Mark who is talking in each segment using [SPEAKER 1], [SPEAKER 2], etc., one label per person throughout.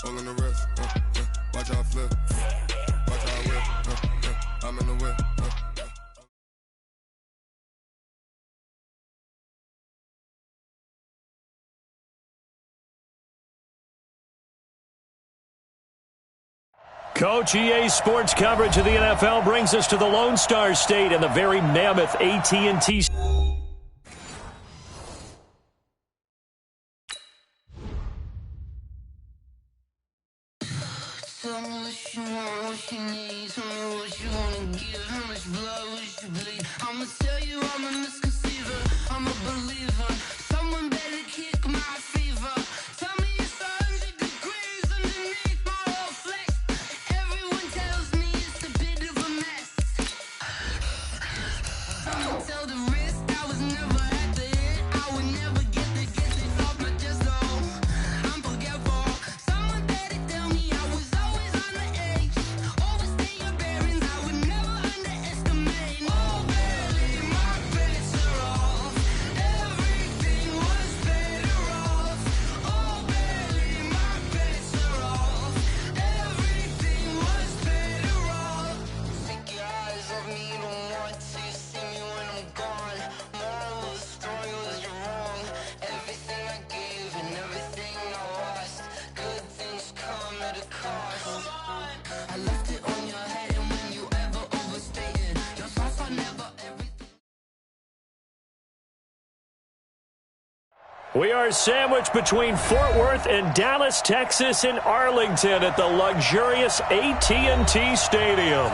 [SPEAKER 1] pulling the wrist. Watch how I flip. Watch how I whip. I'm in the whip.
[SPEAKER 2] Coach, EA Sports coverage of the NFL brings us to the Lone Star State and the very mammoth AT&T.
[SPEAKER 3] Tell me what you want, what you need. Tell me what you wanna give. How much blood would you bleed? I'ma tell you I'm a misconceiver. I'm a believer. Someone better kick my fever. Tell me it's 100 degrees underneath my whole flesh. Everyone tells me it's a bit of a mess. Someone tell the risk I was never at the hit. I would never get this off my chest. Oh, I'm forgetful. Someone better tell me I was always on the edge. Overstay your bearings, I would never underestimate. Oh, barely, my bets are off. Everything was better off. Oh, barely, my bets are off. Everything was better off. Take your eyes off me, you don't want to see me when I'm gone. Moral of the story was you're wrong. Everything I gave and everything I lost. Good things come at a cost. I left it on your head, and when you ever overstated, your thoughts are never everything.
[SPEAKER 2] We are sandwiched between Fort Worth and Dallas, Texas, in Arlington at the luxurious AT&T Stadium.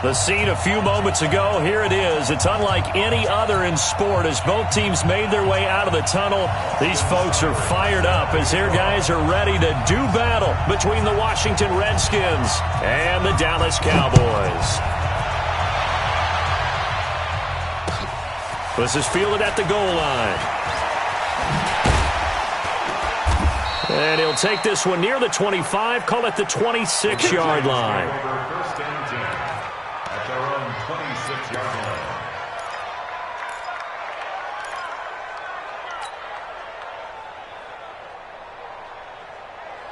[SPEAKER 2] The scene a few moments ago, here it is. It's unlike any other in sport as both teams made their way out of the tunnel. These folks are fired up as their guys are ready to do battle between the Washington Redskins and the Dallas Cowboys. This is fielded at the goal line. And he'll take this one near the 25, call it the 26-yard line.
[SPEAKER 4] First and 10 at their own 26-yard line.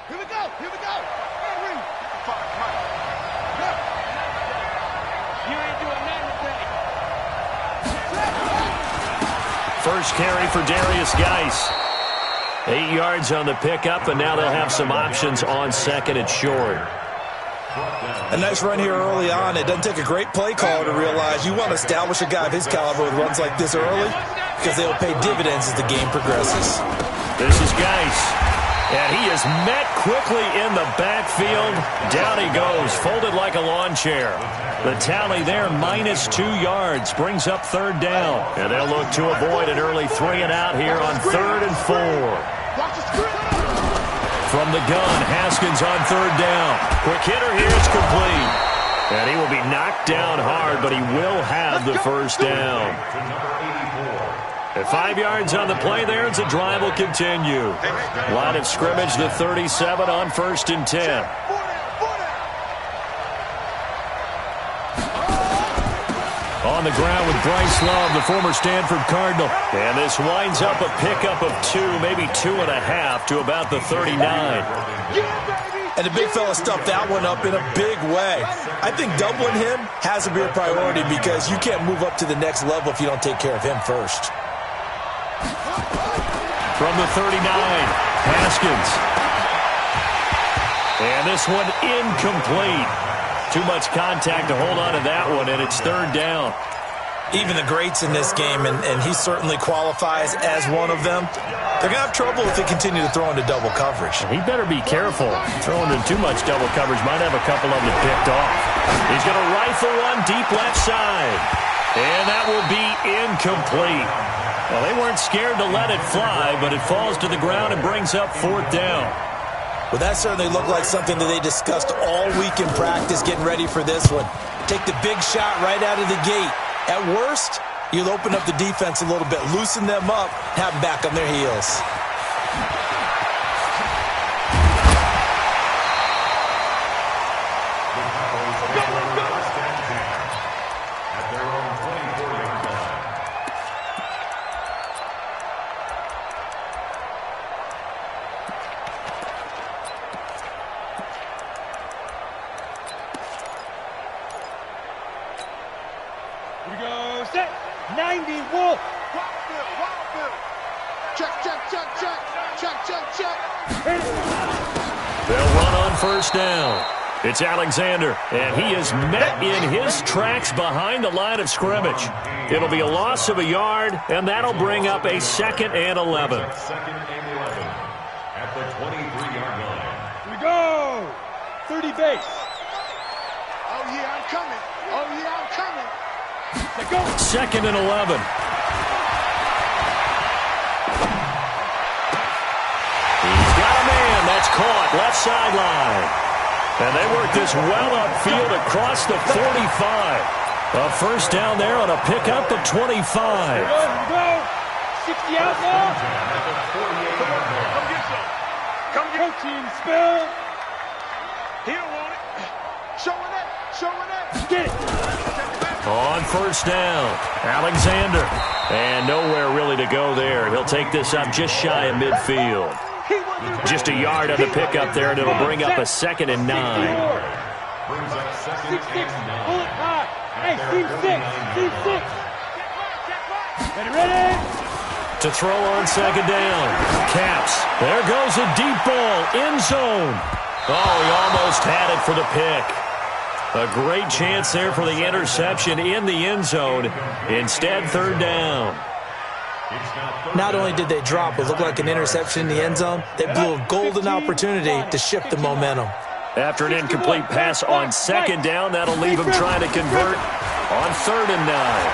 [SPEAKER 5] Here we go. Henry. You ain't doing nothing today.
[SPEAKER 2] First carry for Darius Geis. 8 yards on the pickup, and now they'll have some options on second and short.
[SPEAKER 6] A nice run here early on. It doesn't take a great play caller to realize you want to establish a guy of his caliber with runs like this early because they'll pay dividends as the game progresses.
[SPEAKER 2] This is Geis, and he is met quickly in the backfield. Down he goes, folded like a lawn chair. The tally there, -2 yards, brings up third down. And they'll look to avoid an early 3-and-out here on 3rd and 4. From the gun, Haskins on third down. Quick hitter here, it's complete. And he will be knocked down hard, but he will have the first down. At 5 yards on the play there, as the drive will continue. Line of scrimmage, the 37 on 1st and 10. On the ground with Bryce Love, the former Stanford Cardinal. And this winds up a pickup of 2, maybe 2.5 to about the 39.
[SPEAKER 6] And the big fella stuffed that one up in a big way. I think doubling him has to be a priority because you can't move up to the next level if you don't take care of him first.
[SPEAKER 2] From the 39, Haskins. And this one incomplete. Too much contact to hold on to that one, and it's third down.
[SPEAKER 6] Even the greats in this game, and he certainly qualifies as one of them, they're going to have trouble if they continue to throw into double coverage.
[SPEAKER 2] He better be careful. Throwing in too much double coverage might have a couple of them picked off. He's going to rifle one deep left side. And that will be incomplete. Well, they weren't scared to let it fly, but it falls to the ground and brings up fourth down.
[SPEAKER 6] Well, that certainly looked like something that they discussed all week in practice getting ready for this one. Take the big shot right out of the gate. At worst, you'll open up the defense a little bit, loosen them up, have them back on their heels.
[SPEAKER 5] Indy Wolf.
[SPEAKER 3] Check.
[SPEAKER 2] They'll run on first down. It's Alexander, and he is met in his tracks behind the line of scrimmage. It'll be a loss of a yard, and that'll bring up a 2nd and 11.
[SPEAKER 4] Second and 11 at the 23-yard line.
[SPEAKER 5] Here we go. 30 base.
[SPEAKER 3] Oh yeah, I'm coming.
[SPEAKER 5] Let's go.
[SPEAKER 2] 2nd and 11. He's got a man. That's caught. Left sideline. And they work this well upfield across the 45. A first down there on a pickup of 25.
[SPEAKER 5] Here we go. 60 out now.
[SPEAKER 3] Come get some. Come get
[SPEAKER 5] Protein spill.
[SPEAKER 3] He don't want it. Showing it.
[SPEAKER 5] Get it.
[SPEAKER 2] On first down, Alexander. And nowhere really to go there. He'll take this up just shy of midfield. Just a yard on the pickup there, and it'll bring up a 2nd and 9.
[SPEAKER 4] Brings up 2nd
[SPEAKER 5] 6-6.
[SPEAKER 4] and 9.
[SPEAKER 5] Pull it high. Hey, team 6. Ready.
[SPEAKER 2] To throw on 2nd down. Caps. There goes a deep ball. End zone. Oh, he almost had it for the pick. A great chance there for the interception in the end zone. Instead, 3rd down.
[SPEAKER 6] Not only did they drop what looked like an interception in the end zone, they blew a golden opportunity to shift the momentum.
[SPEAKER 2] After an incomplete pass on 2nd down, that'll leave him trying to convert on 3rd and 9.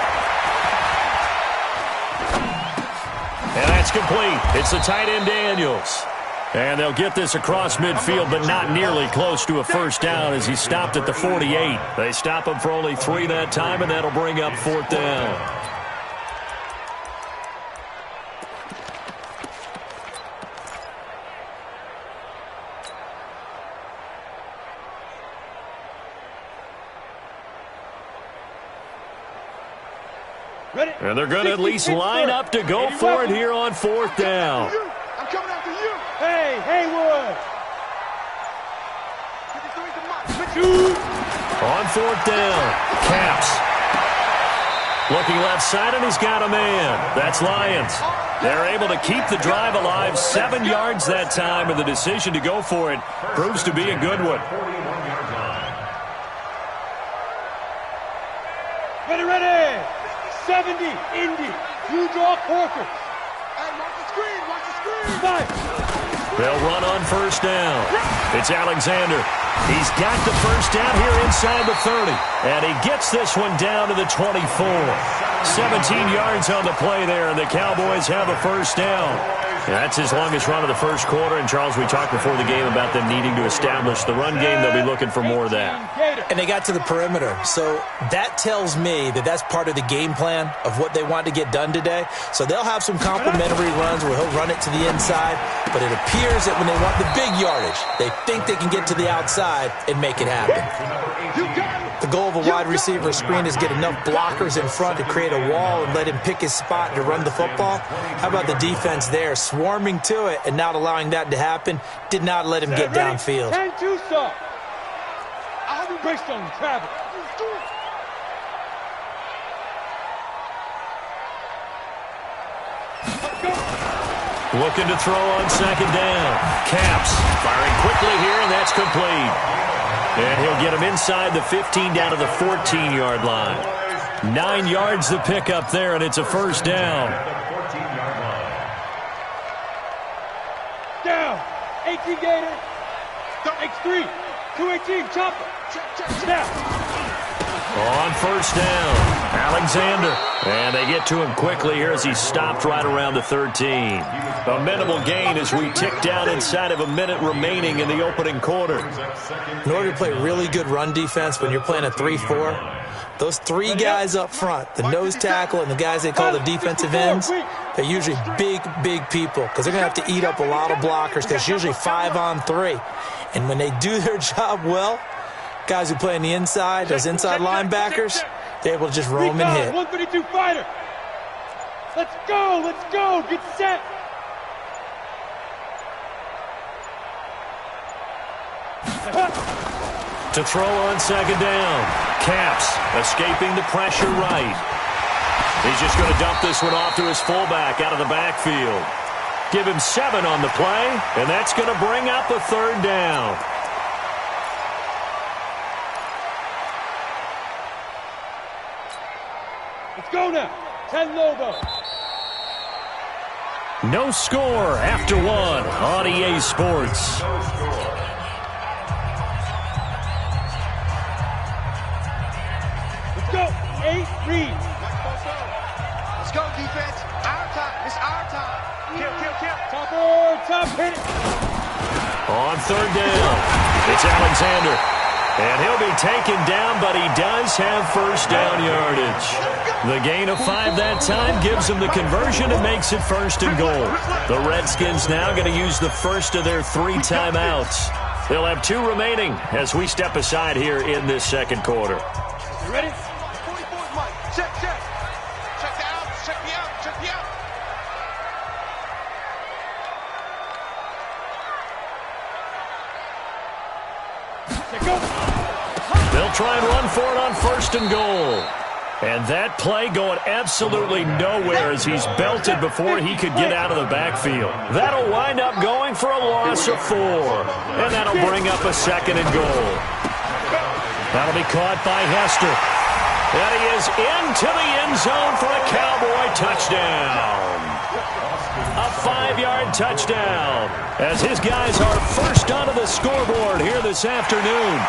[SPEAKER 2] And that's complete. It's the tight end Daniels. And they'll get this across midfield, but not nearly close to a first down as he stopped at the 48. They stop him for only 3 that time, and that'll bring up 4th down. And they're going to at least line up to go for it here on 4th down.
[SPEAKER 3] I'm coming after you.
[SPEAKER 5] Hey, Haywood.
[SPEAKER 2] On 4th down, Caps. Looking left side, and he's got a man. That's Lions. They're able to keep the drive alive. 7 yards that time, and the decision to go for it proves to be a good one.
[SPEAKER 4] 41-yard line.
[SPEAKER 5] Ready. 70, Indy. You draw quarters.
[SPEAKER 3] Hey, watch the screen.
[SPEAKER 5] 5.
[SPEAKER 2] They'll run on first down. It's Alexander. He's got the first down here inside the 30. And he gets this one down to the 24. 17 yards on the play there, and the Cowboys have a first down. That's his longest run of the first quarter. And, Charles, we talked before the game about them needing to establish the run game. They'll be looking for more of that.
[SPEAKER 6] And they got to the perimeter. So that tells me that that's part of the game plan of what they want to get done today. So they'll have some complimentary runs where he'll run it to the inside. But it appears that when they want the big yardage, they think they can get to the outside and make it happen. The goal of a wide receiver screen is get enough blockers in front to create a wall and let him pick his spot to run the football. How about the defense there, swarming to it and not allowing that to happen? Did not let him get downfield.
[SPEAKER 5] 10-2 stop. I have embraced on travel.
[SPEAKER 2] Looking to throw on 2nd down. Caps firing quickly here, and that's complete. And he'll get him inside the 15 down to the 14-yard line. 9 yards the pickup there, and it's a first down.
[SPEAKER 5] Down. 18 Gator. X3. 218. Chopper. Down.
[SPEAKER 2] On first down, Alexander. And they get to him quickly here as he stopped right around the 13. A minimal gain as we tick down inside of a minute remaining in the opening quarter.
[SPEAKER 6] In order to play really good run defense when you're playing a 3-4, those 3 guys up front, the nose tackle and the guys they call the defensive ends, they're usually big, big people because they're going to have to eat up a lot of blockers because it's usually 5-on-3. And when they do their job well, guys who play on the inside, those inside linebackers, they're able to just roam and hit.
[SPEAKER 5] 132 fighter. Let's go. Get set.
[SPEAKER 2] To throw on 2nd down. Caps escaping the pressure right. He's just going to dump this one off to his fullback out of the backfield. Give him 7 on the play, and that's going to bring up a third down.
[SPEAKER 5] Let's go now. 10 Lobo.
[SPEAKER 2] No score after 1 on EA Sports.
[SPEAKER 5] Let's go. 8 read.
[SPEAKER 7] Let's go, defense. Our time. It's our time. Kill.
[SPEAKER 5] Top, hit it.
[SPEAKER 2] On third down, it's Alexander. And he'll be taken down, but he does have first down yardage. The gain of 5 that time gives him the conversion and makes it first and goal. The Redskins now going to use the first of their 3 timeouts. They'll have 2 remaining as we step aside here in this second quarter.
[SPEAKER 5] You ready?
[SPEAKER 7] 44's Mike. Check. Check the out. Check the out.
[SPEAKER 5] Go.
[SPEAKER 2] They'll try and run for it on first and goal. And that play going absolutely nowhere as he's belted before he could get out of the backfield. That'll wind up going for a loss of 4. And that'll bring up a second and goal. That'll be caught by Hester. And he is into the end zone for a Cowboy touchdown. A 5-yard touchdown as his guys are first onto the scoreboard here this afternoon.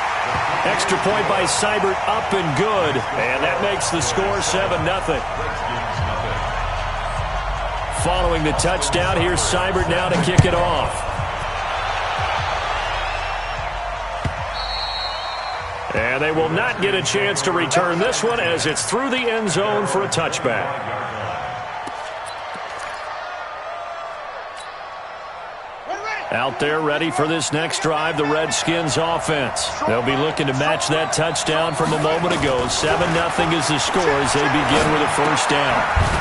[SPEAKER 2] Extra point by Seibert up and good, and that makes the score 7-0. Following the touchdown, here's Seibert now to kick it off. And they will not get a chance to return this one as it's through the end zone for a touchback. Out there ready for this next drive, the Redskins offense. They'll be looking to match that touchdown from a moment ago. 7-0 is the score as they begin with a first down.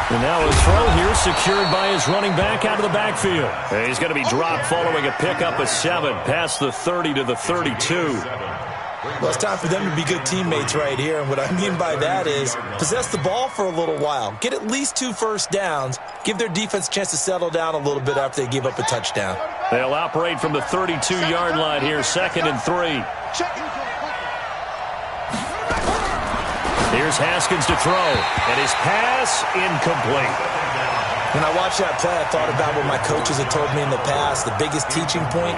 [SPEAKER 2] And now his throw here secured by his running back out of the backfield. And he's going to be dropped following a pickup of 7 past the 30 to the 32.
[SPEAKER 6] Well, it's time for them to be good teammates right here, and what I mean by that is possess the ball for a little while, get at least 2 first downs, give their defense a chance to settle down a little bit after they give up a touchdown.
[SPEAKER 2] They'll operate from the 32-yard line here, 2nd and 3. Here's Haskins to throw, and his pass incomplete.
[SPEAKER 6] When I watched that play, I thought about what my coaches had told me in the past. The biggest teaching point,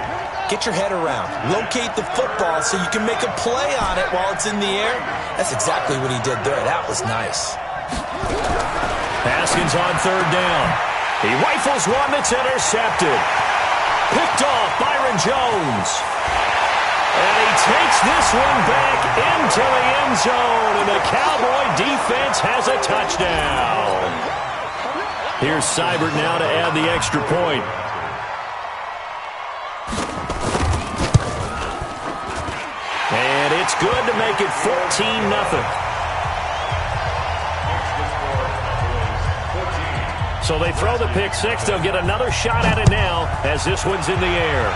[SPEAKER 6] get your head around. Locate the football so you can make a play on it while it's in the air. That's exactly what he did there. That was nice.
[SPEAKER 2] Haskins on third down. He rifles one that's intercepted. Picked off Byron Jones. And he takes this one back into the end zone, and the Cowboy defense has a touchdown. Here's Seibert now to add the extra point. And it's good to make it 14-0. So they throw the pick 6. They'll get another shot at it now as this one's in the air.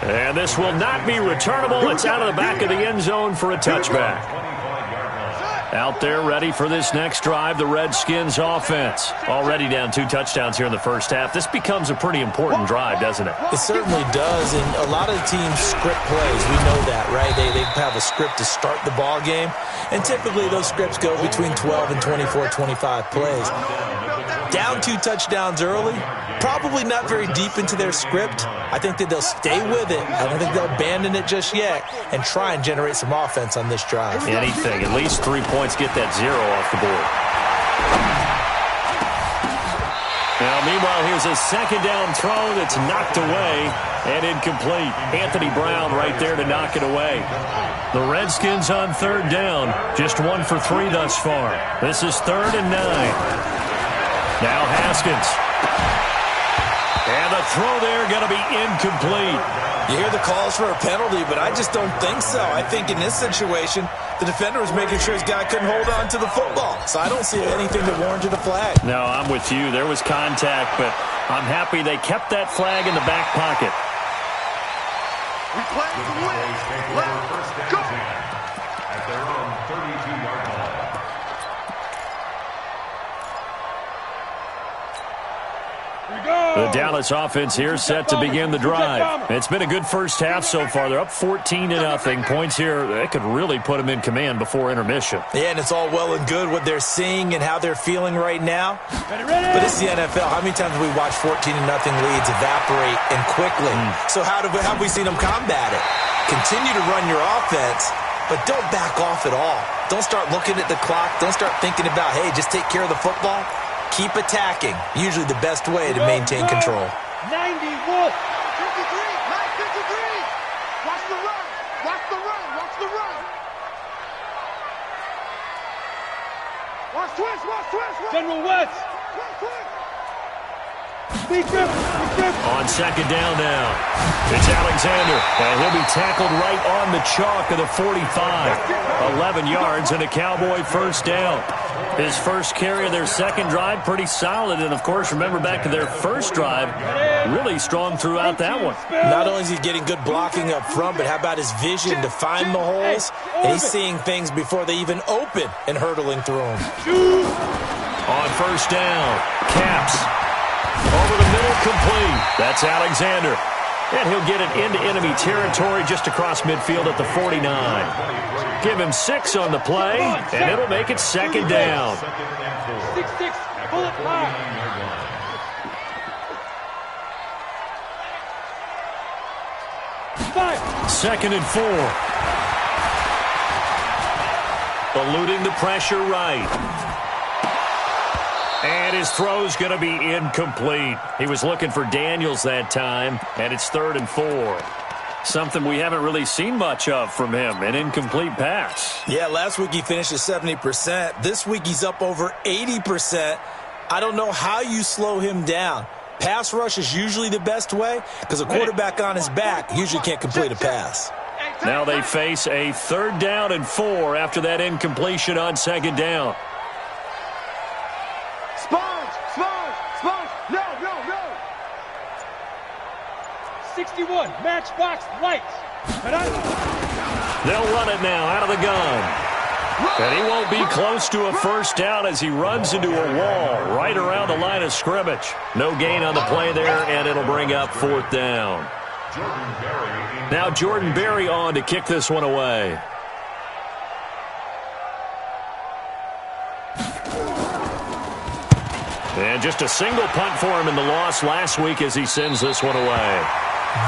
[SPEAKER 2] And this will not be returnable. It's out of the back of the end zone for a touchback. Out there ready for this next drive, the Redskins offense. Already down 2 touchdowns here in the first half. This becomes a pretty important drive, doesn't it?
[SPEAKER 6] It certainly does, and a lot of the teams script plays. We know that, right? They have a script to start the ball game, and typically those scripts go between 12 and 24, 25 plays. Down 2 touchdowns early, probably not very deep into their script. I think that they'll stay with it. I don't think they'll abandon it just yet and try and generate some offense on this drive.
[SPEAKER 2] Anything, at least 3 points, get that 0 off the board. Now, meanwhile, here's a second down throw that's knocked away and incomplete. Anthony Brown right there to knock it away. The Redskins on third down, just 1 for 3 thus far. This is 3rd and 9. Now Haskins. And the throw there going to be incomplete.
[SPEAKER 6] You hear the calls for a penalty, but I just don't think so. I think in this situation, the defender was making sure his guy couldn't hold on to the football. So I don't see anything that warranted a flag.
[SPEAKER 2] No, I'm with you. There was contact, but I'm happy they kept that flag in the back pocket.
[SPEAKER 7] We play to win. Let's go.
[SPEAKER 4] At their own 32-yard
[SPEAKER 2] The Dallas offense here set to begin the drive. It's been a good first half so far. They're up 14-0. Points here, that could really put them in command before intermission.
[SPEAKER 6] Yeah, and it's all well and good what they're seeing and how they're feeling right now. But it's the NFL. How many times have we watched 14-0 leads evaporate and quickly? So how have we seen them combat it? Continue to run your offense, but don't back off at all. Don't start looking at the clock. Don't start thinking about, hey, just take care of the football. Keep attacking. Usually the best way to maintain control.
[SPEAKER 5] 90
[SPEAKER 7] 53,
[SPEAKER 5] Wolf.
[SPEAKER 7] 953. Watch the run. Watch the run. Watch the run. Watch twist. Watch twist.
[SPEAKER 5] General West.
[SPEAKER 7] Twist.
[SPEAKER 2] On second down now, it's Alexander, and he'll be tackled right on the chalk of the 45. 11 yards and a Cowboy first down. His first carry of their second drive, pretty solid. And, of course, remember back to their first drive, really strong throughout that one.
[SPEAKER 6] Not only is he getting good blocking up front, but how about his vision to find the holes? And he's seeing things before they even open and hurtling through them.
[SPEAKER 2] On first down, Caps. Over the middle, complete. That's Alexander. And he'll get it into enemy territory just across midfield at the 49. Give him 6 on the play, and it'll make it second down.
[SPEAKER 5] 6-6, bullet high.
[SPEAKER 2] Second and 4. Eluding the pressure right. And his throw's going to be incomplete. He was looking for Daniels that time, and it's 3rd and 4. Something we haven't really seen much of from him, an incomplete pass.
[SPEAKER 6] Yeah, last week he finished at 70%. This week he's up over 80%. I don't know how you slow him down. Pass rush is usually the best way because a quarterback on his back usually can't complete a pass.
[SPEAKER 2] Now they face a 3rd down and 4 after that incompletion on second down.
[SPEAKER 7] Sponge. No.
[SPEAKER 5] 61, matchbox lights.
[SPEAKER 2] They'll run it now out of the gun. And he won't be close to a first down as he runs into a wall right around the line of scrimmage. No gain on the play there, and it'll bring up 4th down. Now Jordan Berry on to kick this one away. And just a single punt for him in the loss last week as he sends this one away.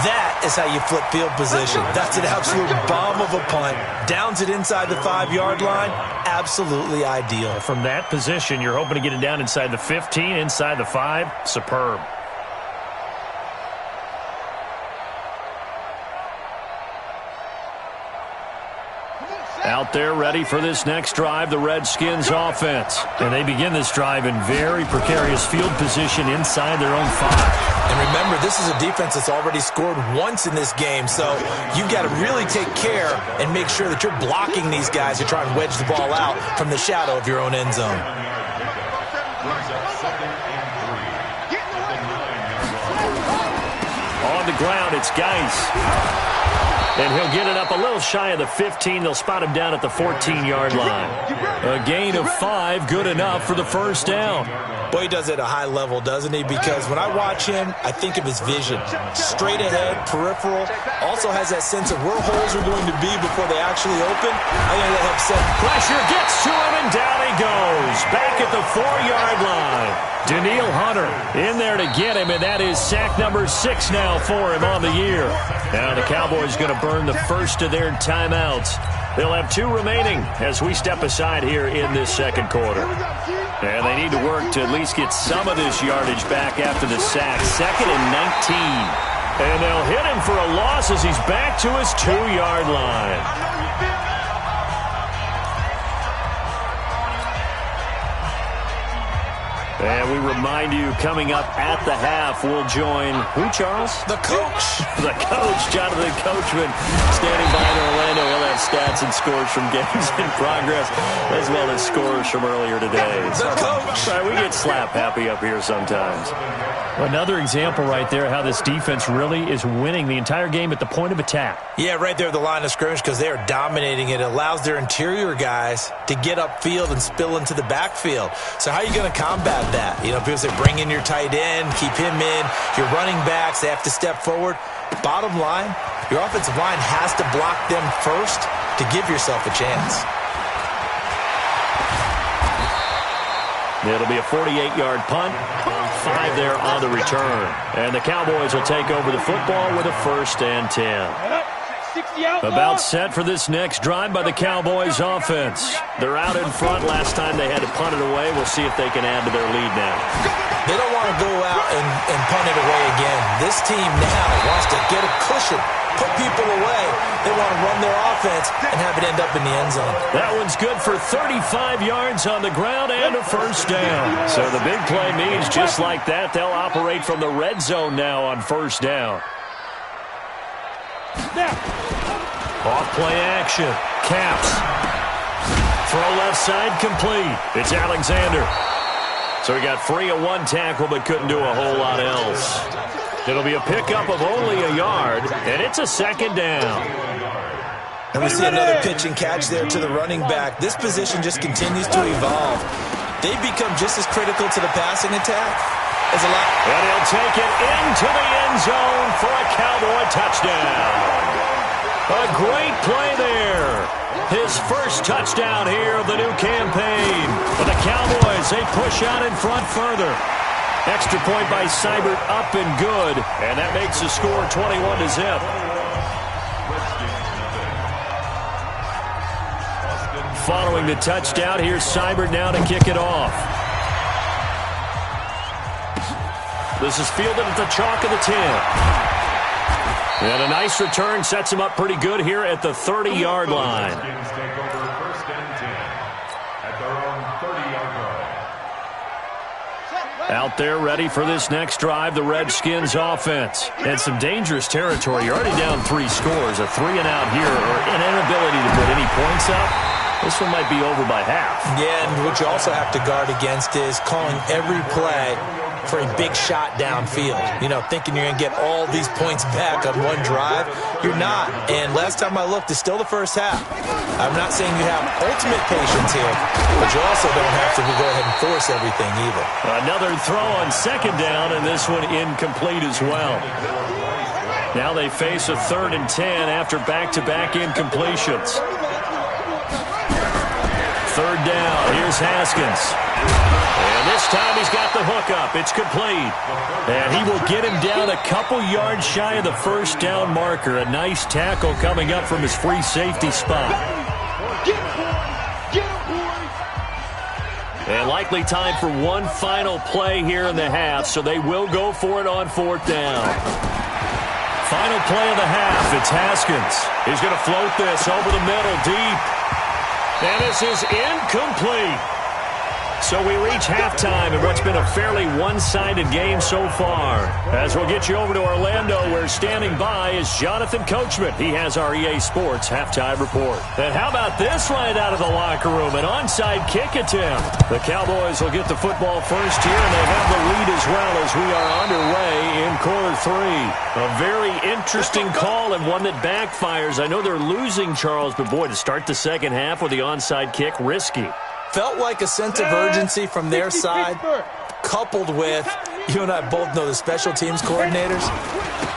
[SPEAKER 6] That is how you flip field position. That's an absolute bomb of a punt. Downs it inside the 5-yard line. Absolutely ideal.
[SPEAKER 2] From that position, you're hoping to get it down inside the 15, inside the 5. Superb. Out there ready for this next drive, the Redskins offense. And they begin this drive in very precarious field position inside their own 5.
[SPEAKER 6] And remember, this is a defense that's already scored once in this game, so you've got to really take care and make sure that you're blocking these guys who try and wedge the ball out from the shadow of your own end zone.
[SPEAKER 2] On the ground, it's Geis. And he'll get it up a little shy of the 15. They'll spot him down at the 14-yard line. A gain of 5, good enough for the first down.
[SPEAKER 6] Boy, he does it at a high level, doesn't he? Because when I watch him, I think of his vision. Straight ahead, peripheral. Also has that sense of where holes are going to be before they actually open. I think that helps set.
[SPEAKER 2] Pressure gets to him, and down he goes. Back at the 4-yard line. Danielle Hunter in there to get him, and that is sack number 6 now for him on the year. Now the Cowboys going to burn the first of their timeouts. They'll have 2 remaining as we step aside here in this second quarter. And they need to work to at least get some of this yardage back after the sack. 2nd and 19. And they'll hit him for a loss as he's back to his 2-yard line. And we remind you, coming up at the half, we'll join who, Charles?
[SPEAKER 6] The coach.
[SPEAKER 2] The coach, Jonathan Coachman, standing by in Orlando. He'll have stats and scores from games in progress, as well as scores from earlier today.
[SPEAKER 6] The coach.
[SPEAKER 2] Right, we get slap happy up here sometimes. Another example right there how this defense really is winning the entire game at the point of attack.
[SPEAKER 6] Yeah, right there at the line of scrimmage because they are dominating it. It allows their interior guys to get upfield and spill into the backfield. So how are you going to combat that. You know, people say bring in your tight end, keep him in. Your running backs, they have to step forward. Bottom line, your offensive line has to block them first to give yourself a chance.
[SPEAKER 2] It'll be a 48-yard punt. 5 there on the return. And the Cowboys will take over the football with a 1st and 10. About set for this next drive by the Cowboys offense. They're out in front. Last time they had to punt it away. We'll see if they can add to their lead now.
[SPEAKER 6] They don't want to go out and punt it away again. This team now wants to get a cushion, put people away. They want to run their offense and have it end up in the end zone.
[SPEAKER 2] That one's good for 35 yards on the ground and a 1st down. So the big play means just like that, they'll operate from the red zone now on 1st down. Off play action. Caps. Throw left side complete. It's Alexander. So he got free of 1 tackle but couldn't do a whole lot else. It'll be a pickup of only a yard, and it's a 2nd down.
[SPEAKER 6] And we see another pitch and catch there to the running back. This position just continues to evolve. They become just as critical to the passing attack as a lot.
[SPEAKER 2] And he'll take it into the end zone for a Cowboy touchdown. A great play there. His 1st touchdown here of the new campaign. For the Cowboys, they push out in front further. Extra point by Seibert, up and good. And that makes the score 21-0. Following the touchdown, here's Seibert now to kick it off. This is fielded at the chalk of the 10. And a nice return sets him up pretty good here at the 30-yard line.
[SPEAKER 4] Take over 1st and 10 at their own 30-yard line.
[SPEAKER 2] Out there ready for this next drive, the Redskins offense. And some dangerous territory. You're already down 3 scores. A 3-and-out here, or an inability to put any points up. This one might be over by half.
[SPEAKER 6] Yeah, and what you also have to guard against is calling every play for a big shot downfield. You know, thinking you're going to get all these points back on one drive. You're not. And last time I looked, it's still the first half. I'm not saying you have ultimate patience here, but you also don't have to go ahead and force everything either.
[SPEAKER 2] Another throw on 2nd down, and this one incomplete as well. Now they face a 3rd and 10 after back-to-back incompletions. 3rd down. Here's Haskins. And this time he's got the hook up. It's complete. And he will get him down a couple yards shy of the 1st down marker. A nice tackle coming up from his free safety spot. And likely time for one final play here in the half, so they will go for it on 4th down. Final play of the half. It's Haskins. He's going to float this over the middle deep. And this is incomplete. So we reach halftime in what's been a fairly one-sided game so far. As we'll get you over to Orlando, where standing by is Jonathan Coachman. He has our EA Sports halftime report. And how about this right out of the locker room? An onside kick attempt. The Cowboys will get the football first here, and they have the lead as well as we are underway in quarter 3. A very interesting call and one that backfires. I know they're losing, Charles, but boy, to start the second half with the onside kick, risky.
[SPEAKER 6] Felt like a sense of urgency from their side, coupled with, you and I both know the special teams coordinators,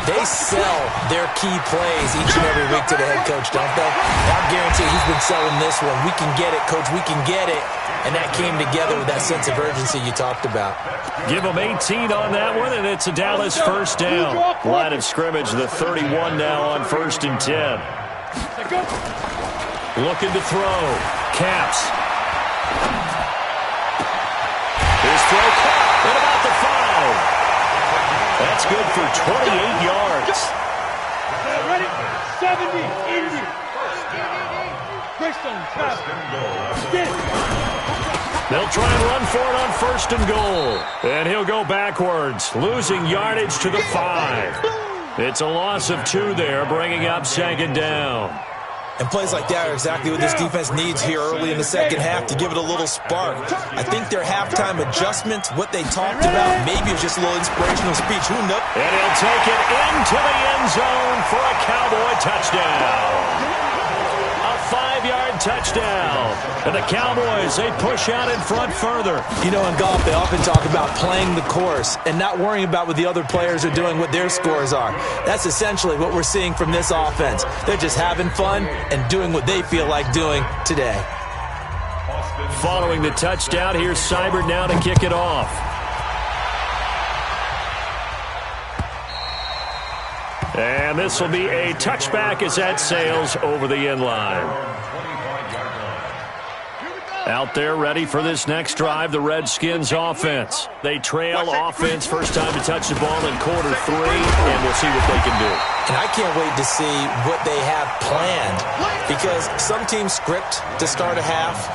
[SPEAKER 6] they sell their key plays each and every week to the head coach, don't they? I guarantee he's been selling this one. We can get it, coach, we can get it. And that came together with that sense of urgency you talked about.
[SPEAKER 2] Give them 18 on that one, and it's a Dallas 1st down. Line of scrimmage, the 31 now on 1st and 10. Looking to throw. Caps. His throw caught at about the 5. That's good for 28 yards.
[SPEAKER 5] Ready? 70, Indy. Greystone, travel. Get it.
[SPEAKER 2] They'll try and run for it on 1st and goal. And he'll go backwards, losing yardage to the 5. It's a loss of 2 there, bringing up 2nd down.
[SPEAKER 6] And plays like that are exactly what this defense needs here early in the second half to give it a little spark. I think their halftime adjustments, what they talked about, maybe it's just a little inspirational speech. Who knows?
[SPEAKER 2] And he'll take it into the end zone for a Cowboy touchdown. A 5-yard touchdown. And the Cowboys, they push out in front further.
[SPEAKER 6] You know, in golf, they often talk about playing the course and not worrying about what the other players are doing, what their scores are. That's essentially what we're seeing from this offense. They're just having fun and doing what they feel like doing today.
[SPEAKER 2] Following the touchdown, here's Seibert now to kick it off. And this will be a touchback as that sails over the end line. Out there ready for this next drive, the Redskins offense. They trail offense, first time to touch the ball in quarter 3, and we'll see what they can do.
[SPEAKER 6] And I can't wait to see what they have planned, because some teams script to start a half.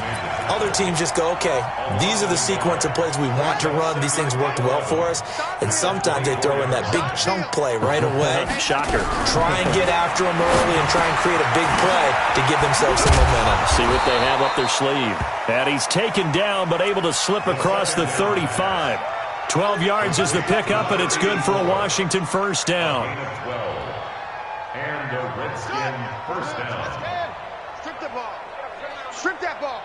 [SPEAKER 6] Other teams just go, okay, these are the sequence of plays we want to run. These things worked well for us. And sometimes they throw in that big chunk play right away.
[SPEAKER 2] Shocker.
[SPEAKER 6] Try and get after them early and try and create a big play to give themselves some momentum.
[SPEAKER 2] See what they have up their sleeve. And he's taken down, but able to slip across the 35. 12 yards is the pickup, and it's good for a Washington first down.
[SPEAKER 4] And a Redskin first down.
[SPEAKER 7] Strip the ball. Strip that ball.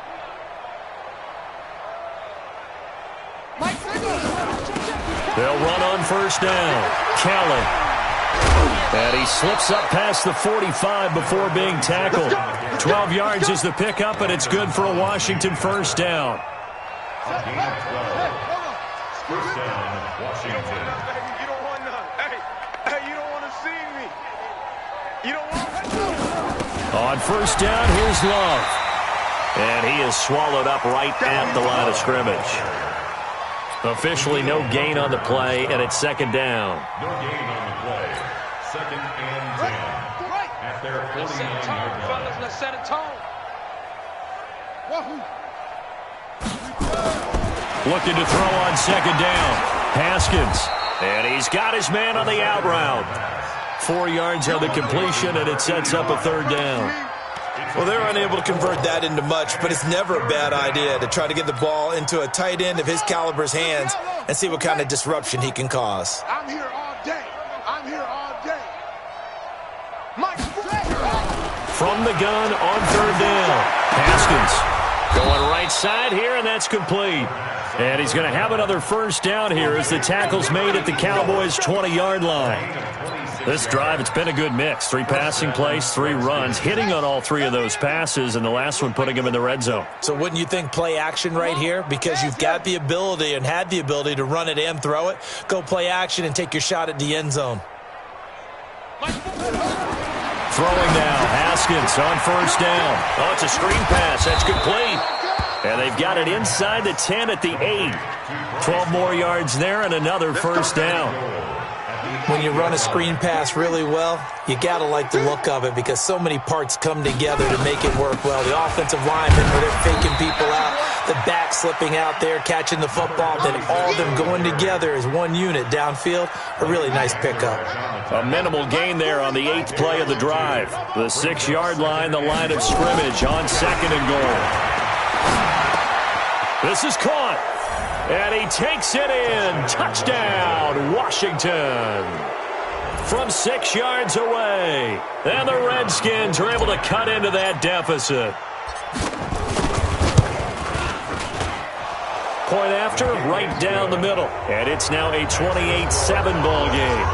[SPEAKER 2] They'll run on first down. Kelly. And he slips up past the 45 before being tackled. 12 yards is the pickup, and it's good for a Washington first down.
[SPEAKER 4] Gain of 12. First down, Washington.
[SPEAKER 7] You don't want none. Hey, you don't want to see me. You don't want
[SPEAKER 2] On first down, here's Love. And he is swallowed up right at the line of scrimmage. Officially no gain on the play, and it's second down.
[SPEAKER 4] No gain on the play. Second and 10. At their 49-yard line.
[SPEAKER 7] Let's set a tone.
[SPEAKER 2] Looking to throw on second down. Haskins. And he's got his man on the out route. 4 yards on the completion, and it sets up a third down.
[SPEAKER 6] Well, they're unable to convert that into much, but it's never a bad idea to try to get the ball into a tight end of his caliber's hands and see what kind of disruption he can cause.
[SPEAKER 7] I'm here all day. I'm here all day. Mike.
[SPEAKER 2] From the gun on third down. Haskins going right side here, and that's complete. And he's going to have another first down here as the tackle's made at the Cowboys' 20-yard line. This drive, it's been a good mix. 3 passing plays, 3 runs, hitting on all 3 of those passes, and the last one putting him in the red zone.
[SPEAKER 6] So wouldn't you think play action right here? Because you've got the ability and had the ability to run it and throw it. Go play action and take your shot at the end zone.
[SPEAKER 2] Throwing now, Haskins on first down. Oh, it's a screen pass. That's complete. And they've got it inside the 10 at the 8. 12 more yards there and another first down.
[SPEAKER 6] When you run a screen pass really well, you got to like the look of it because so many parts come together to make it work well. The offensive linemen, where they're faking people out, the back slipping out there, catching the football, then all of them going together as one unit downfield. A really nice pickup.
[SPEAKER 2] A minimal gain there on the 8th play of the drive. The 6-yard line, the line of scrimmage on second and goal. This is caught. And he takes it in. Touchdown, Washington. From 6 yards away. And the Redskins are able to cut into that deficit. Point after, right down the middle. And it's now a 28-7 ball game.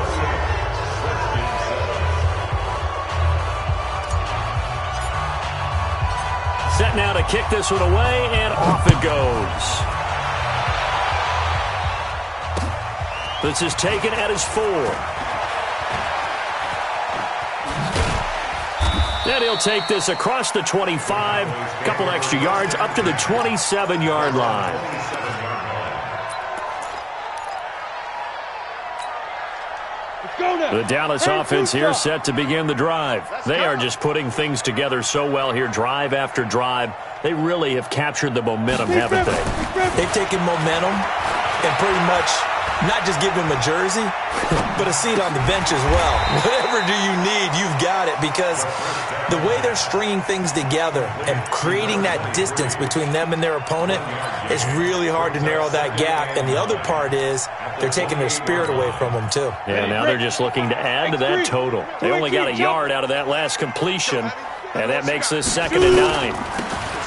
[SPEAKER 2] Set now to kick this one away, and off it goes. This is taken at his 4. And he'll take this across the 25, a couple extra yards, up to the 27-yard line. The Dallas offense here set to begin the drive. They are just putting things together so well here, drive after drive. They really have captured the momentum, haven't they?
[SPEAKER 6] They've taken momentum and pretty much not just give him a jersey, but a seat on the bench as well. Whatever do you need, you've got it, because the way they're stringing things together and creating that distance between them and their opponent, it's really hard to narrow that gap. And the other part is they're taking their spirit away from them, too.
[SPEAKER 2] Yeah, now they're just looking to add to that total. They only got a yard out of that last completion, And that makes this 2nd and 9.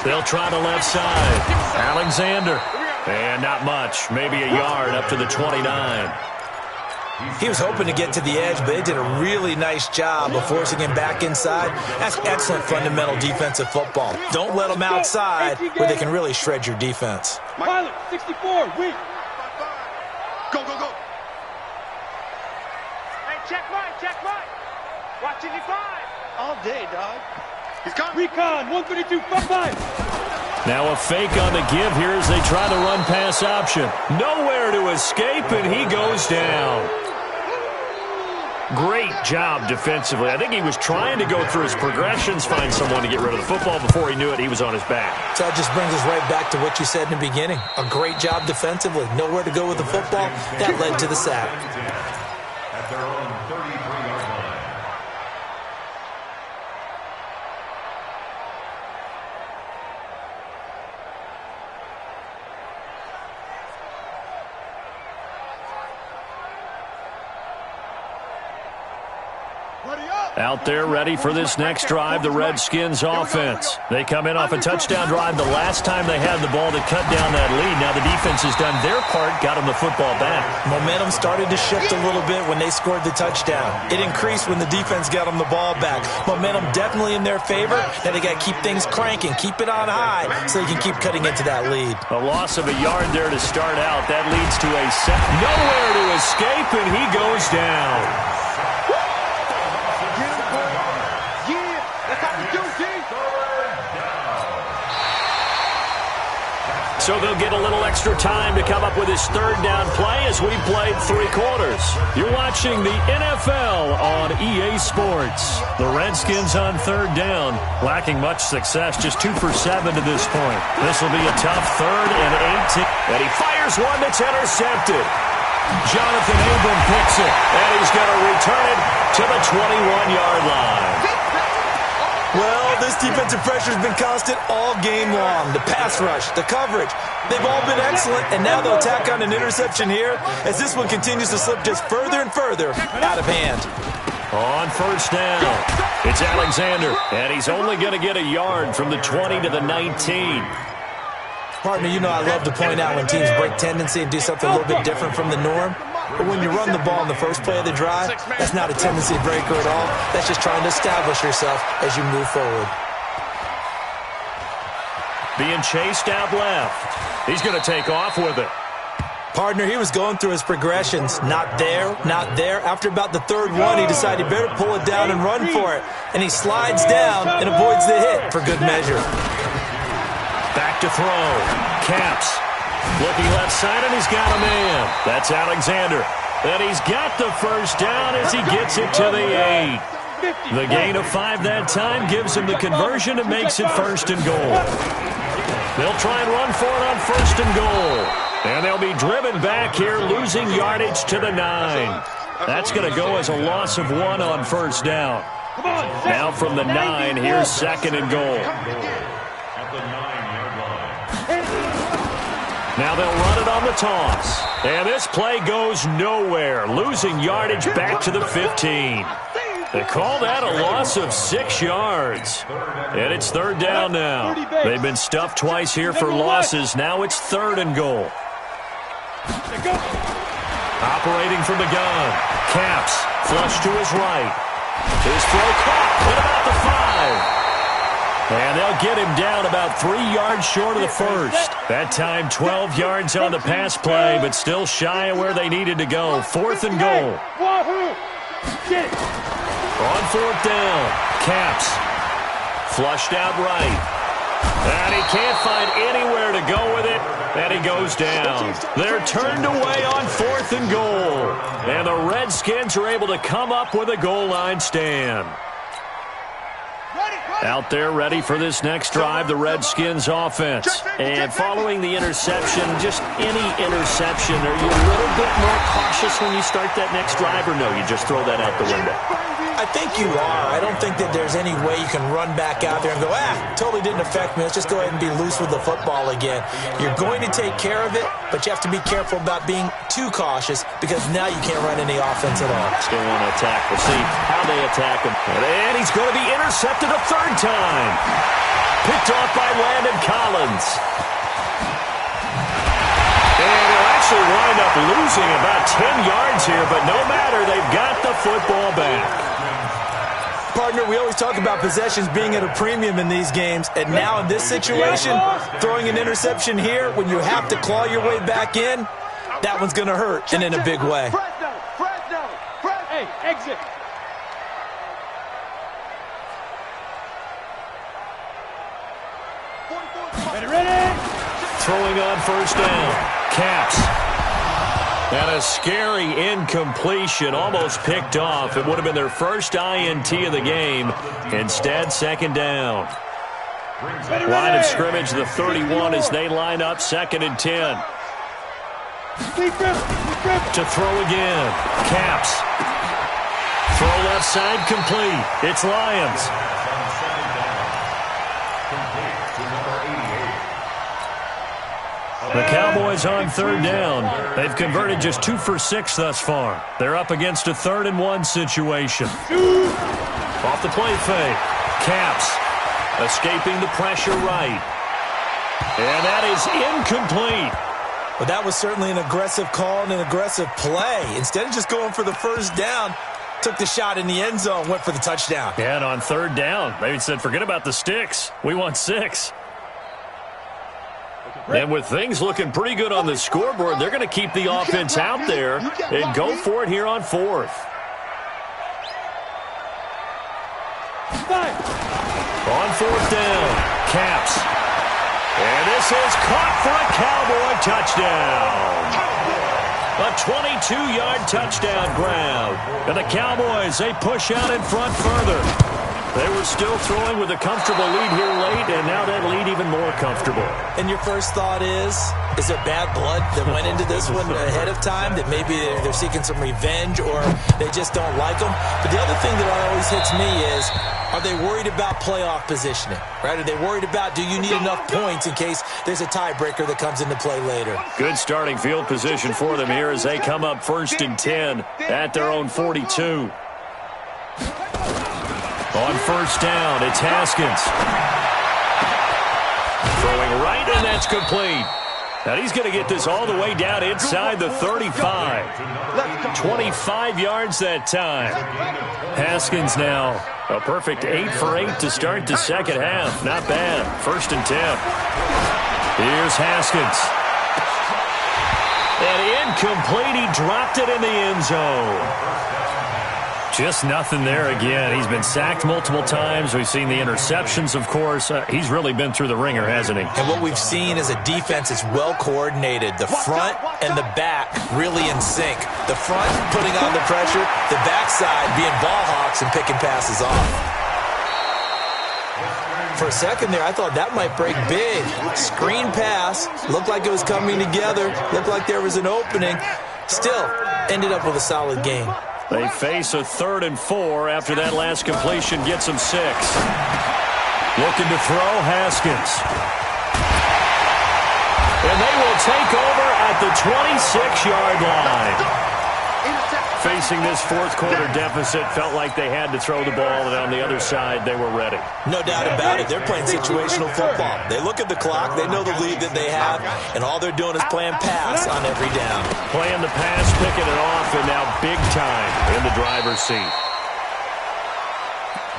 [SPEAKER 2] They'll try the left side. Alexander. And not much. Maybe a yard up to the 29.
[SPEAKER 6] He was hoping to get to the edge, but they did a really nice job of forcing him back inside. That's excellent fundamental defensive football. Don't let them outside where they can really shred your defense.
[SPEAKER 5] Pilot, 64, weak.
[SPEAKER 7] Go, go, go.
[SPEAKER 5] Hey, check right. Watching you five.
[SPEAKER 7] All day, dog. He's coming.
[SPEAKER 5] Recon, 132, 5.
[SPEAKER 2] Now a fake on the give here as they try the run-pass option. Nowhere to escape, and he goes down. Great job defensively. I think he was trying to go through his progressions, find someone to get rid of the football. Before he knew it, he was on his back.
[SPEAKER 6] So that just brings us right back to what you said in the beginning. A great job defensively. Nowhere to go with the football. That led to the sack.
[SPEAKER 4] At their own 33-yard line.
[SPEAKER 2] Out there ready for this next drive, the Redskins offense. They come in off a touchdown drive the last time they had the ball to cut down that lead. Now the defense has done their part, got them the football back.
[SPEAKER 6] Momentum started to shift a little bit when they scored the touchdown. It increased when the defense got them the ball back. Momentum definitely in their favor. Now they got to keep things cranking, keep it on high so they can keep cutting into that lead.
[SPEAKER 2] A loss of a yard there to start out. That leads to a set. Nowhere to escape, and he goes down. So they'll get a little extra time to come up with his third down play as we played 3 quarters. You're watching the NFL on EA Sports. The Redskins on third down, lacking much success, just 2 for 7 to this point. This will be a tough 3rd and 18. And he fires one that's intercepted. Jonathan Abram picks it, and he's going to return it to the 21-yard line.
[SPEAKER 6] Well, this defensive pressure has been constant all game long. The pass rush, the coverage, they've all been excellent, and now they'll tack on an interception here as this one continues to slip just further and further out of hand.
[SPEAKER 2] On first down, it's Alexander, and he's only going to get a yard from the 20 to the 19.
[SPEAKER 6] Partner, you know I love to point out when teams break tendency and do something a little bit different from the norm. But when you run the ball in the first play of the drive, that's not a tendency breaker at all. That's just trying to establish yourself as you move forward.
[SPEAKER 2] Being chased out left. He's going to take off with it.
[SPEAKER 6] Partner, he was going through his progressions. Not there, not there. After about the 3rd one, he decided he better pull it down and run for it. And he slides down and avoids the hit for good measure.
[SPEAKER 2] Back to throw. Caps. Looking left side, and he's got a man. That's Alexander. And he's got the first down as he gets it to the 8. The gain of 5 that time gives him the conversion and makes it 1st and goal. They'll try and run for it on 1st and goal. And they'll be driven back here, losing yardage to the 9. That's going to go as a loss of 1 on 1st down. Now from the 9, here's 2nd and goal.
[SPEAKER 4] At the 9-yard line.
[SPEAKER 2] Now they'll run it on the toss. And this play goes nowhere, losing yardage back to the 15. They call that a loss of 6 yards. And it's 3rd down now. They've been stuffed twice here for losses. Now it's 3rd and goal. Operating from the gun. Caps, flush to his right. His throw caught at about the 5. And they'll get him down about 3 yards short of the first. That time 12 yards on the pass play, but still shy of where they needed to go. 4th and goal. On 4th down, Caps. Flushed out right. And he can't find anywhere to go with it, and he goes down. They're turned away on 4th and goal. And the Redskins are able to come up with a goal line stand. Out there ready for this next drive, the Redskins offense. And following the interception, just any interception, are you a little bit more cautious when you start that next drive, or no, you just throw that out the window?
[SPEAKER 6] I I think you are. I don't think that there's any way you can run back out there and go, totally didn't affect me. Let's just go ahead and be loose with the football again. You're going to take care of it, but you have to be careful about being too cautious because now you can't run any offense at all.
[SPEAKER 2] Still want to attack. We'll see how they attack him. And he's going to be intercepted a third time. Picked off by Landon Collins. And he'll actually wind up losing about 10 yards here, but no matter, they've got the football back.
[SPEAKER 6] Partner, we always talk about possessions being at a premium in these games, and now in this situation, throwing an interception here when you have to claw your way back in, that one's going to hurt, and in a big way.
[SPEAKER 5] Hey, exit. Ready?
[SPEAKER 2] Throwing on first down. Caps. And a scary incompletion, almost picked off. It would have been their first INT of the game. Instead, second down. Line of scrimmage, the 31 as they line up, 2nd and 10. To throw again. Caps. Throw left side complete. It's Lions. The Cowboys on third down. They've converted just 2 for 6 thus far. They're up against a 3rd and 1 situation. Off the play fake. Caps escaping the pressure right. And that is incomplete.
[SPEAKER 6] But that was certainly an aggressive call and an aggressive play. Instead of just going for the first down, took the shot in the end zone, went for the touchdown.
[SPEAKER 2] Yeah, and on third down, they said, forget about the sticks. We want 6. And with things looking pretty good on the scoreboard, they're going to keep the offense out there and go for it here on 4th. On 4th down, Caps. And this is caught for a Cowboy touchdown. A 22-yard touchdown grab. And the Cowboys, they push out in front further. They were still throwing with a comfortable lead here late, and now that lead even more comfortable.
[SPEAKER 6] And your first thought is there bad blood that went into this one ahead of time, that maybe they're seeking some revenge or they just don't like them? But the other thing that always hits me is, are they worried about playoff positioning? Right? Are they worried about, do you need enough points in case there's a tiebreaker that comes into play later?
[SPEAKER 2] Good starting field position for them here as they come up 1st and 10 at their own 42. On first down, it's Haskins. Throwing right, and that's complete. Now he's going to get this all the way down inside the 35. 25 yards that time. Haskins now a perfect 8 for 8 to start the second half. Not bad. 1st and 10. Here's Haskins. And incomplete. He dropped it in the end zone. Just nothing there again. He's been sacked multiple times. We've seen the interceptions, of course. He's really been through the ringer, hasn't he? And
[SPEAKER 6] what we've seen is a defense that's well coordinated. The front and the back really in sync. The front putting on the pressure, the backside being ball hawks and picking passes off. For a second there, I thought that might break big. Screen pass. Looked like it was coming together. Looked like there was an opening. Still, ended up with a solid game.
[SPEAKER 2] They face a 3rd and 4 after that last completion gets them 6. Looking to throw, Haskins. And they will take over at the 26-yard line. Facing this 4th quarter deficit, felt like they had to throw the ball, and on the other side, they were ready.
[SPEAKER 6] No doubt about it. They're playing situational football. They look at the clock, they know the lead that they have, and all they're doing is playing pass on every down.
[SPEAKER 2] Playing the pass, picking it off, and now big time in the driver's seat.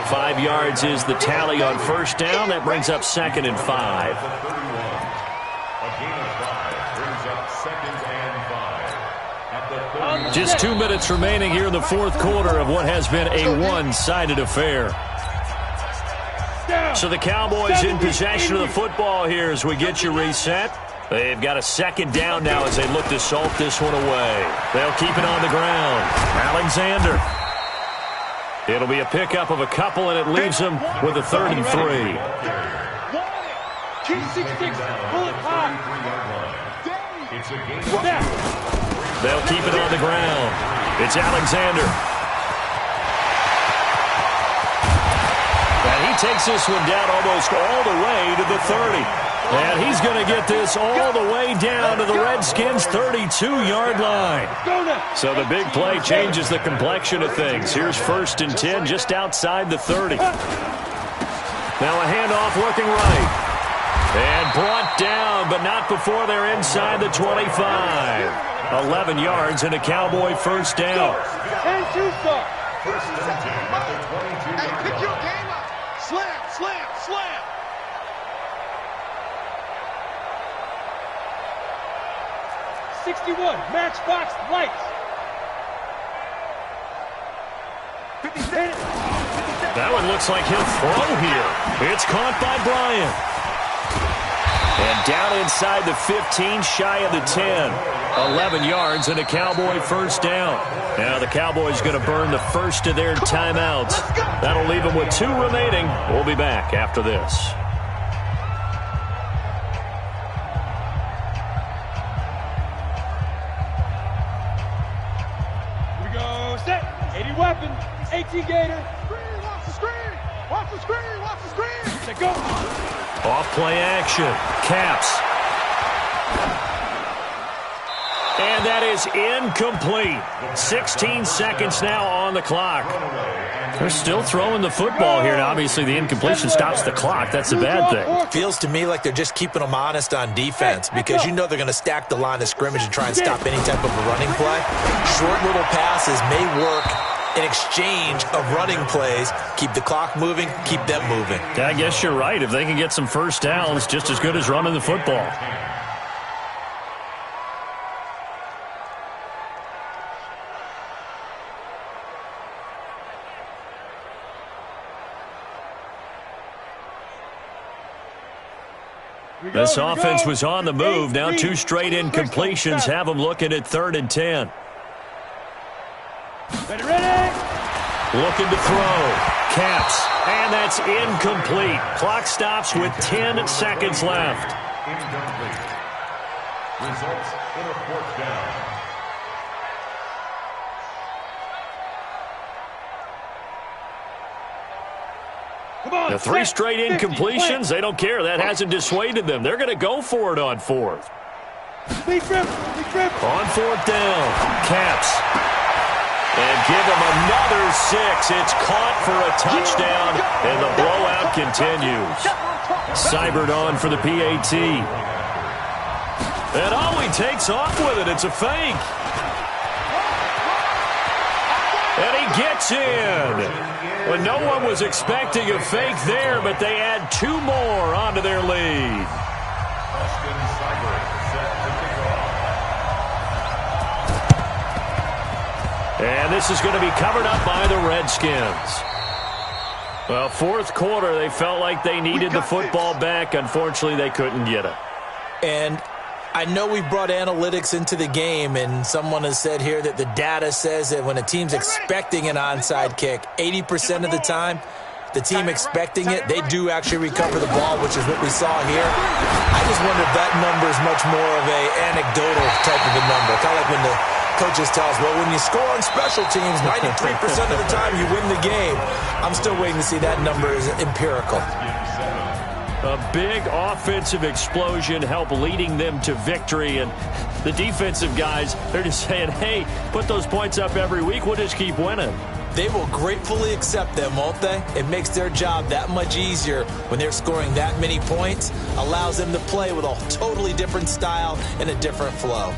[SPEAKER 2] 5 yards is the tally on first down. That brings up 2nd and 5.
[SPEAKER 4] A gain of 5 brings up 2nd and 5.
[SPEAKER 2] Just 2 minutes remaining here in the 4th quarter of what has been a one-sided affair. So the Cowboys in possession of the football here as we get you reset. They've got a 2nd down now as they look to salt this one away. They'll keep it on the ground. Alexander. It'll be a pickup of a couple, and it leaves them with a 3rd and 3.
[SPEAKER 5] Keep 6-6. Pull it high.
[SPEAKER 2] They'll keep it on the ground. It's Alexander. takes this one down almost all the way to the 30. And he's going to get this all the way down to the Redskins' 32-yard line. So the big play changes the complexion of things. Here's 1st and 10 just outside the 30. Now a handoff looking right. And brought down, but not before they're inside the 25. 11 yards and a Cowboy first down.
[SPEAKER 5] And 2 stop.
[SPEAKER 4] First and 10 at the 22-yard line.
[SPEAKER 7] Pick your game up. Slam, slam, slam.
[SPEAKER 5] 61, matchbox lights.
[SPEAKER 7] 57.
[SPEAKER 2] That one looks like he'll throw here. It's caught by Bryant. And down inside the 15, shy of the 10. 11 yards and a Cowboy first down. Now the Cowboys going to burn the first of their timeouts. That'll leave them with 2 remaining. We'll be back after this.
[SPEAKER 5] Here we go, set. 80 weapon, 18 Gator.
[SPEAKER 7] Screen, watch the screen. Watch the screen, watch the screen.
[SPEAKER 5] Set, go.
[SPEAKER 2] Off play action. Caps. And that is incomplete. 16 seconds now on the clock. They're still throwing the football here. Now, obviously, the incompletion stops the clock. That's a bad thing.
[SPEAKER 6] Feels to me like they're just keeping them honest on defense because you know they're going to stack the line of scrimmage and try and stop any type of a running play. Short little passes may work in exchange of running plays. Keep the clock moving, keep them moving.
[SPEAKER 2] Yeah, I guess you're right. If they can get some first downs, just as good as running the football. This offense was on the move. Now 2 straight incompletions have them looking at 3rd and 10.
[SPEAKER 5] Ready.
[SPEAKER 2] Looking to throw. Caps. And that's incomplete. Clock stops with 10 seconds left.
[SPEAKER 4] Incomplete. Results in a 4th down.
[SPEAKER 5] Come on.
[SPEAKER 2] The 3
[SPEAKER 5] set.
[SPEAKER 2] straight
[SPEAKER 5] 50,
[SPEAKER 2] incompletions, they don't care. That hasn't dissuaded them. They're going to go for it on 4th.
[SPEAKER 5] Big grip. Big grip.
[SPEAKER 2] On 4th down. Caps. And give him another 6. It's caught for a touchdown, and the blowout continues. Seibert on for the PAT. And he takes off with it. It's a fake. And he gets in. Well, no one was expecting a fake there, but they add 2 more onto their lead.
[SPEAKER 4] Austin Seibert set to kick off.
[SPEAKER 2] And this is going to be covered up by the Redskins. Well, 4th quarter, they felt like they needed the football back. Unfortunately, they couldn't get it.
[SPEAKER 6] And I know we brought analytics into the game, and someone has said here that the data says that when a team's expecting an onside kick, 80% of the time, the team expecting it, they do actually recover the ball, which is what we saw here. I just wonder if that number is much more of a anecdotal type of a number. Kind of like when the coaches tell us, well, when you score on special teams, 93% of the time you win the game. I'm still waiting to see that number is empirical.
[SPEAKER 2] A big offensive explosion helped leading them to victory. And the defensive guys, they're just saying, hey, put those points up every week. We'll just keep winning.
[SPEAKER 6] They will gratefully accept them, won't they? It makes their job that much easier when they're scoring that many points. Allows them to play with a totally different style and a different flow.